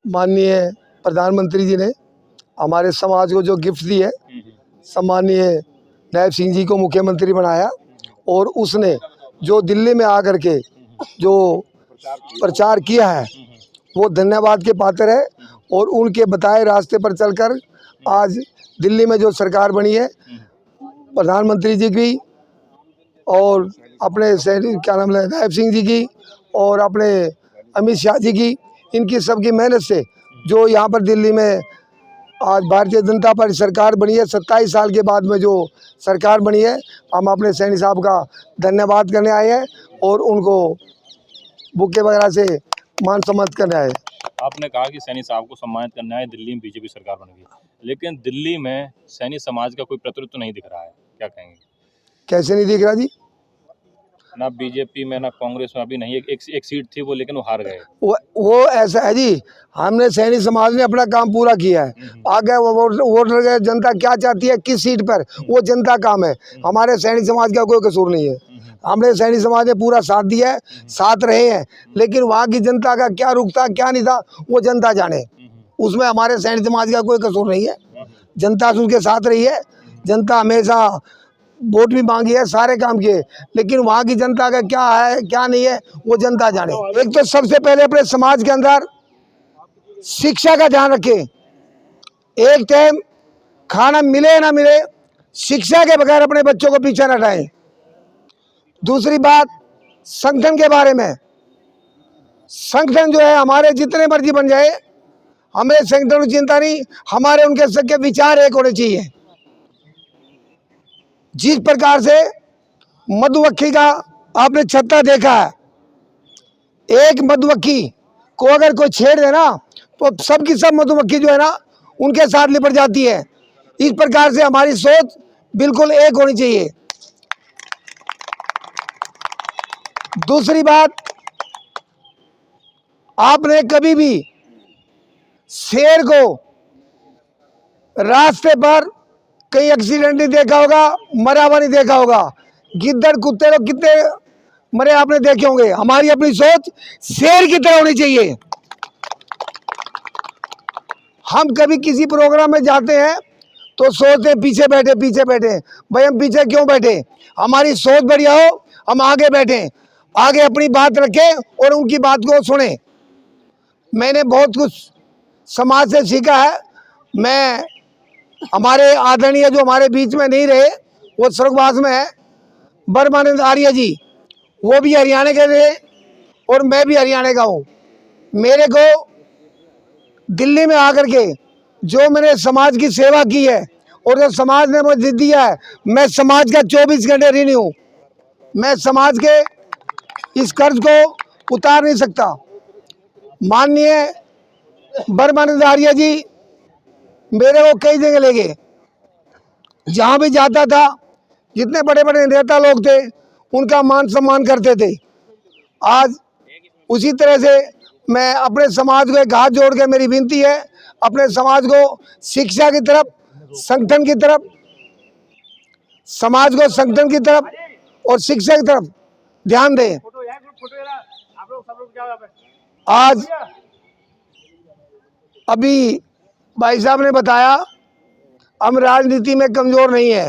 माननीय प्रधानमंत्री जी ने हमारे समाज को जो गिफ्ट दी है, सम्माननीय नायब सिंह जी को मुख्यमंत्री बनाया और उसने जो दिल्ली में आकर के जो प्रचार किया है वो धन्यवाद के पात्र है। और उनके बताए रास्ते पर चलकर आज दिल्ली में जो सरकार बनी है, प्रधानमंत्री जी की और अपने क्या नाम है नायब सिंह जी की और अपने अमित शाह जी की, इनकी सबकी मेहनत से जो यहाँ पर दिल्ली में आज भारतीय जनता पार्टी सरकार बनी है, 27 साल के बाद में जो सरकार बनी है, हम अपने सैनी साहब का धन्यवाद करने आए हैं और उनको बुके वगैरह से मान सम्मान करने आए। आपने कहा कि सैनी साहब को सम्मानित करने आए, दिल्ली में बीजेपी सरकार बन गई, लेकिन दिल्ली में सैनी समाज का कोई प्रतिनिधित्व नहीं दिख रहा है, क्या कहेंगे? कैसे नहीं दिख रहा जी? ना बीजेपी में ना कांग्रेस में अभी नहीं, एक सीट थी वो, लेकिन वो हार गए। वो ऐसा है जी, हमने सैनी समाज ने अपना काम पूरा किया है। आगे वो वोटर गए, जनता क्या चाहती है किस सीट पर, वो जनता काम है। हमारे सैनी समाज का कोई कसूर नहीं है। हमने सैनी समाज ने पूरा साथ दिया है, साथ रहे हैं, लेकिन वहाँ की जनता का क्या रुख था क्या नहीं था वो जनता जाने, उसमें हमारे सैनी समाज का कोई कसूर नहीं है। जनता उनके साथ रही है, जनता हमेशा वोट भी मांगी है, सारे काम किए, लेकिन वहाँ की जनता का क्या है क्या नहीं है वो जनता जाने। एक तो सबसे पहले अपने समाज के अंदर शिक्षा का ध्यान रखें। एक टाइम खाना मिले ना मिले, शिक्षा के बगैर अपने बच्चों को पीछे न हटाएं। दूसरी बात, संगठन के बारे में, संगठन जो है हमारे जितने मर्जी बन जाए, हमें संगठन की चिंता नहीं, हमारे उनके सबके विचार एक होने चाहिए। जिस प्रकार से मधुमक्खी का आपने छत्ता देखा है, एक मधुमक्खी को अगर कोई छेड़ दे ना तो सबकी सब मधुमक्खी जो है ना उनके साथ लिपट जाती है। इस प्रकार से हमारी सोच बिल्कुल एक होनी चाहिए। दूसरी बात, आपने कभी भी शेर को रास्ते पर कहीं एक्सीडेंट नहीं देखा होगा, मरा हुआ नहीं देखा होगा। गिद्दड़ कुत्ते लोग कितने मरे आपने देखे होंगे। हमारी अपनी सोच शेर की तरह होनी चाहिए। हम कभी किसी प्रोग्राम में जाते हैं तो सोचते हैं पीछे बैठे, भाई हम पीछे क्यों बैठे? हमारी सोच बढ़िया हो, हम आगे बैठे, आगे अपनी बात रखें और उनकी बात को सुने। मैंने बहुत कुछ समाज से सीखा है। मैं हमारे आदरणीय जो हमारे बीच में नहीं रहे, वो स्वर्गवास में है, बरमानंद आर्य जी, वो भी हरियाणा के थे और मैं भी हरियाणा का हूँ। मेरे को दिल्ली में आकर के जो मैंने समाज की सेवा की है और जो समाज ने मुझे दिया है, मैं समाज का 24 घंटे ऋणी हूँ। मैं समाज के इस कर्ज को उतार नहीं सकता। माननीय बरमानंद आर्य जी मेरे को कई जगह ले गए, जहाँ भी जाता था जितने बड़े बड़े नेता लोग थे उनका मान सम्मान करते थे। आज उसी तरह से मैं अपने समाज को एक हाथ जोड़ के मेरी विनती है, अपने समाज को शिक्षा की तरफ, संगठन की तरफ, समाज को संगठन की तरफ और शिक्षा की तरफ ध्यान दें। आज अभी भाई साहब ने बताया हम राजनीति में कमजोर नहीं है,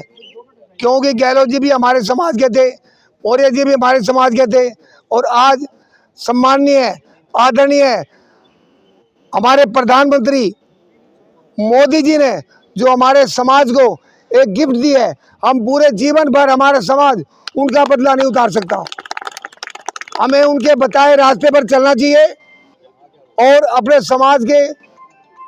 क्योंकि गहलोत जी भी हमारे समाज के थे, मौर्य जी भी हमारे समाज के थे और आज सम्माननीय आदरणीय हमारे प्रधानमंत्री मोदी जी ने जो हमारे समाज को एक गिफ्ट दी है, हम पूरे जीवन भर हमारा समाज उनका बदला नहीं उतार सकता। हमें उनके बताए रास्ते पर चलना चाहिए और अपने समाज के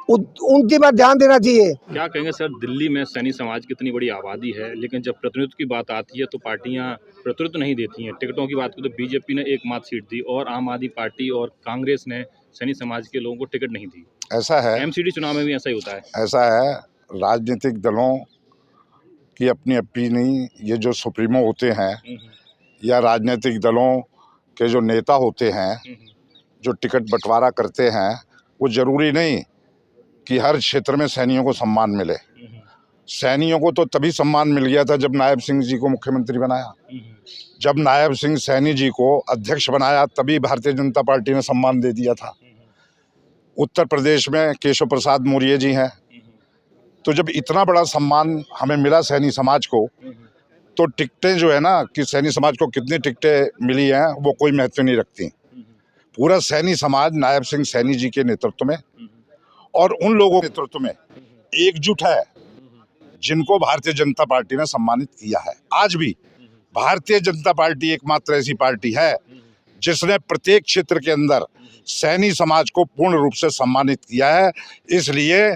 उनकी पर ध्यान देना चाहिए। क्या कहेंगे सर, दिल्ली में सैनी समाज की इतनी बड़ी आबादी है, लेकिन जब प्रतिनिधित्व की बात आती है तो पार्टियां प्रतिनिधित्व नहीं देती हैं। टिकटों की बात करें तो बीजेपी ने एकमात्र सीट दी और आम आदमी पार्टी और कांग्रेस ने सैनी समाज के लोगों को टिकट नहीं दी। ऐसा है, एमसीडी चुनाव में भी ऐसा ही होता है। ऐसा है, राजनीतिक दलों की अपनी अपनी, ये जो सुप्रीमो होते हैं या राजनीतिक दलों के जो नेता होते हैं जो टिकट बंटवारा करते हैं, वो जरूरी नहीं कि हर क्षेत्र में सैनियों को सम्मान मिले। सैनियों को तो तभी सम्मान मिल गया था जब नायब सिंह जी को मुख्यमंत्री बनाया। जब नायब सिंह सैनी जी को अध्यक्ष बनाया तभी भारतीय जनता पार्टी ने सम्मान दे दिया था। उत्तर प्रदेश में केशव प्रसाद मौर्य जी हैं। तो जब इतना बड़ा सम्मान हमें मिला सैनी समाज को, तो टिकटें जो है ना कि सैनी समाज को कितनी टिकटें मिली हैं वो कोई महत्व नहीं रखती। पूरा सैनी समाज नायब सिंह सैनी जी के नेतृत्व में और उन लोगों के नेतृत्व में एकजुट है जिनको भारतीय जनता पार्टी ने सम्मानित किया है। आज भी भारतीय जनता पार्टी एकमात्र ऐसी पार्टी है जिसने प्रत्येक क्षेत्र के अंदर सैनी समाज को पूर्ण रूप से सम्मानित किया है। इसलिए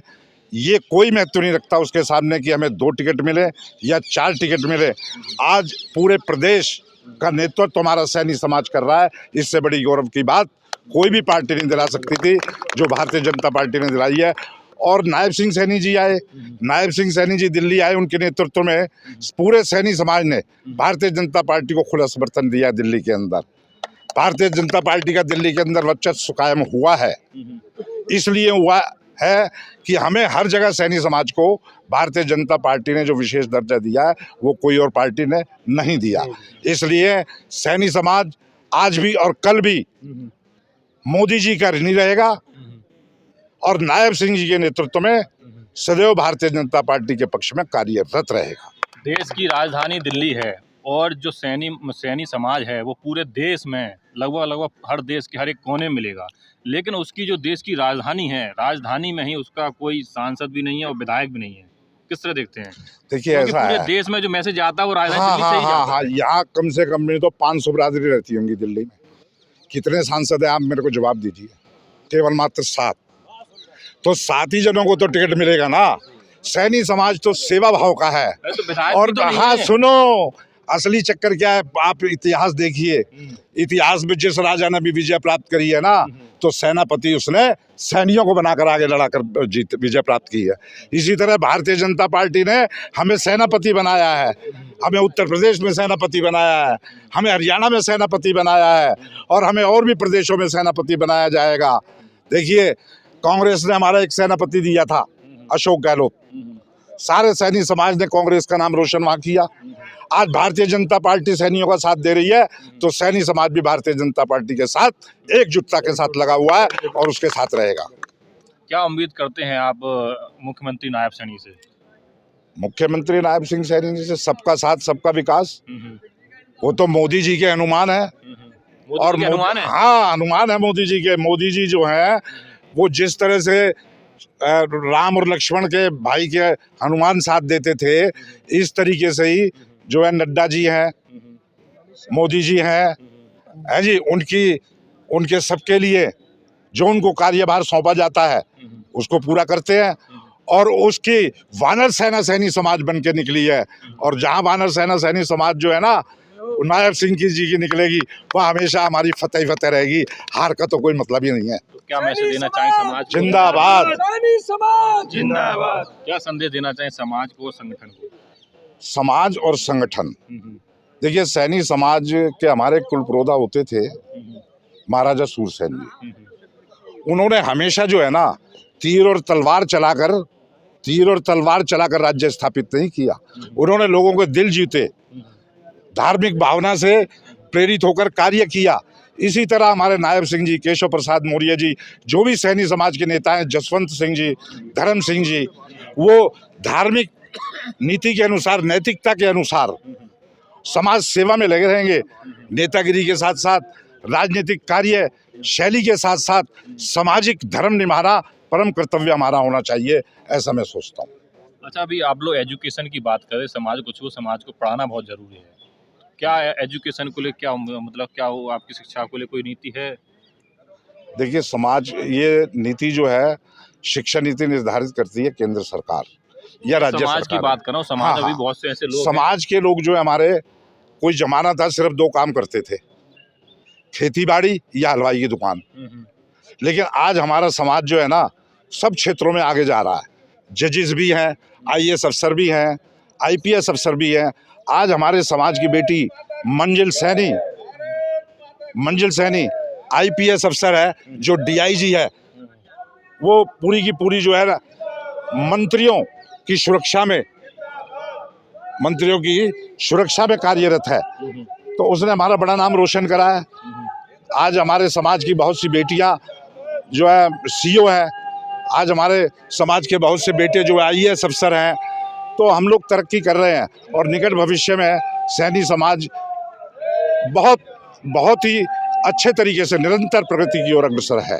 ये कोई महत्व नहीं रखता उसके सामने कि हमें 2 टिकट मिले या 4 टिकट मिले। आज पूरे प्रदेश का नेतृत्व हमारा सैनी समाज कर रहा है। इससे बड़ी गौरव की बात कोई भी पार्टी नहीं दिला सकती थी जो भारतीय जनता पार्टी ने दिलाई है। और नायब सिंह सैनी जी आए, नायब सिंह सैनी जी दिल्ली आए, उनके नेतृत्व में पूरे सैनी समाज ने भारतीय जनता पार्टी को खुला समर्थन दिया। दिल्ली के अंदर भारतीय जनता पार्टी का दिल्ली के अंदर वर्चस्व कायम हुआ है। इसलिए हुआ है कि हमें हर जगह सैनी समाज को भारतीय जनता पार्टी ने जो विशेष दर्जा दिया है वो कोई और पार्टी ने नहीं दिया। इसलिए सैनी समाज आज भी और कल भी मोदी जी का ऋणी रहेगा और नायब सिंह जी के नेतृत्व में सदैव भारतीय जनता पार्टी के पक्ष में कार्यरत रहेगा। देश की राजधानी दिल्ली है और जो सैनी समाज है वो पूरे देश में लगभग हर देश के हर एक कोने में मिलेगा, लेकिन उसकी जो देश की राजधानी है, राजधानी में ही उसका कोई सांसद भी नहीं है और विधायक भी नहीं है। किस तरह देखते हैं? देखिए ऐसा पूरे है, देश में जो मैसेज आता है वो राजधानी दिल्ली से ही जाता है। यहाँ कम से कम नहीं तो 500 बिरादरी रहती होंगी दिल्ली में। कितने सांसद हैं आप मेरे को जवाब दीजिए? केवल मात्र 7। तो 7 ही जनों को तो टिकट मिलेगा ना। सैनी समाज तो सेवा भाव का है। और हाँ सुनो, असली चक्कर क्या है, आप इतिहास देखिए। इतिहास में जिस राजा ने भी विजय प्राप्त करी है ना, तो सेनापति उसने सैनियों को बनाकर आगे लड़ाकर विजय प्राप्त की है। इसी तरह भारतीय जनता पार्टी ने हमें सेनापति बनाया है। हमें उत्तर प्रदेश में सेनापति बनाया है, हमें हरियाणा में सेनापति बनाया है और हमें और भी प्रदेशों में सेनापति बनाया जाएगा। देखिए कांग्रेस ने हमारा एक सेनापति दिया था, अशोक गहलोत। सारे सैनी समाज ने कांग्रेस का नाम रोशन वहाँ किया। आज भारतीय जनता पार्टी सैनियों का साथ दे रही है, तो सैनी समाज भी भारतीय जनता पार्टी के साथ एकजुटता के साथ लगा हुआ है और उसके साथ रहेगा। क्या उम्मीद करते हैं आप मुख्यमंत्री नायब सैनी से? मुख्यमंत्री नायब सिंह सैनी जी से सबका साथ सबका विकास, वो तो मोदी जी के अनुमान है। और अनुमान है? हाँ अनुमान है मोदी जी के। मोदी जी जो है वो जिस तरह से राम और लक्ष्मण के भाई के हनुमान साथ देते थे, इस तरीके से ही जो है नड्डा जी हैं, मोदी जी हैं, है जी, उनके सबके लिए जो उनको कार्यभार सौंपा जाता है उसको पूरा करते हैं। और उसकी वानर सेना सैनी समाज बन के निकली है। और जहाँ वानर सेना सैनी समाज जो है ना नायब सिंह जी की निकलेगी, वह हमेशा हमारी फतेह ही फतेह रहेगी। हार का तो कोई मतलब ही नहीं है। तो क्या मैसेज देना चाहें समाज को? जिंदाबाद जिंदाबाद। क्या संदेश देना चाहें समाज को, संगठन को? समाज और संगठन, देखिए सैनी समाज के हमारे कुलपुरोधा होते थे महाराजा सूरसेन जी। उन्होंने हमेशा जो है ना तीर और तलवार चलाकर राज्य स्थापित नहीं किया। उन्होंने लोगों के दिल जीते, धार्मिक भावना से प्रेरित होकर कार्य किया। इसी तरह हमारे नायब सिंह जी, केशव प्रसाद मौर्य जी, जो भी सैनी समाज के नेता हैं, जसवंत सिंह जी, धर्म सिंह जी, वो धार्मिक नीति के अनुसार, नैतिकता के अनुसार समाज सेवा में लगे रहेंगे। नेतागिरी के साथ साथ राजनीतिक कार्य शैली के साथ साथ सामाजिक धर्म निभाना परम कर्तव्य हमारा होना चाहिए, ऐसा मैं सोचता हूँ। अच्छा, अभी आप लोग एजुकेशन की बात करें, समाज को पढ़ाना बहुत जरूरी है। क्या एजुकेशन को लेकर क्या मतलब क्या हो आपकी शिक्षा को लेकर कोई नीति है? देखिए समाज, ये नीति जो है शिक्षा नीति निर्धारित करती है केंद्र सरकार या राज्य सरकार। समाज की बात कर रहा हूँ, समाज हाँ, अभी बहुत से ऐसे लोग समाज के लोग जो है हमारे, कोई जमाना था सिर्फ 2 काम करते थे, खेती बाड़ी या हलवाई की दुकान। लेकिन आज हमारा समाज जो है ना सब क्षेत्रों में आगे जा रहा है। जजेस भी हैं, IAS अफसर भी हैं, IPS अफसर भी हैं। आज हमारे समाज की बेटी मंजिल सैनी IPS अफसर है, जो DIG है, वो पूरी की पूरी जो है ना मंत्रियों की सुरक्षा में कार्यरत है। तो उसने हमारा बड़ा नाम रोशन करा है। आज हमारे समाज की बहुत सी बेटियां जो है सीईओ है, आज हमारे समाज के बहुत से बेटे जो आईएएस अफसर हैं, तो हम लोग तरक्की कर रहे हैं और निकट भविष्य में सैनी समाज बहुत ही अच्छे तरीके से निरंतर प्रगति की ओर अग्रसर है।